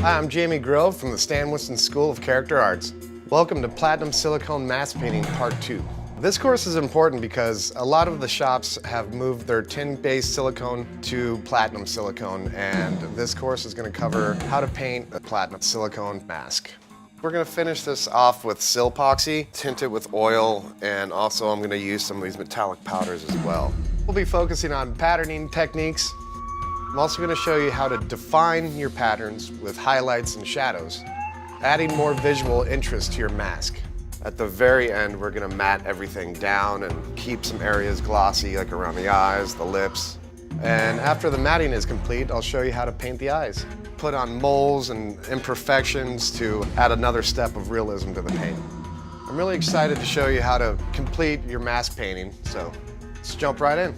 Hi, I'm Jamie Grove from the Stan Winston School of Character Arts. Welcome to Platinum Silicone Mask Painting Part 2. This course is important because a lot of the shops have moved their tin-based silicone to platinum silicone, and this course is going to cover how to paint a platinum silicone mask. We're going to finish this off with Silpoxy, tint it with oil, and also I'm going to use some of these metallic powders as well. We'll be focusing on patterning techniques. I'm also going to show you how to define your patterns with highlights and shadows, adding more visual interest to your mask. At the very end, we're going to matte everything down and keep some areas glossy, like around the eyes, the lips. And after the matting is complete, I'll show you how to paint the eyes. Put on moles and imperfections to add another step of realism to the paint. I'm really excited to show you how to complete your mask painting, so let's jump right in.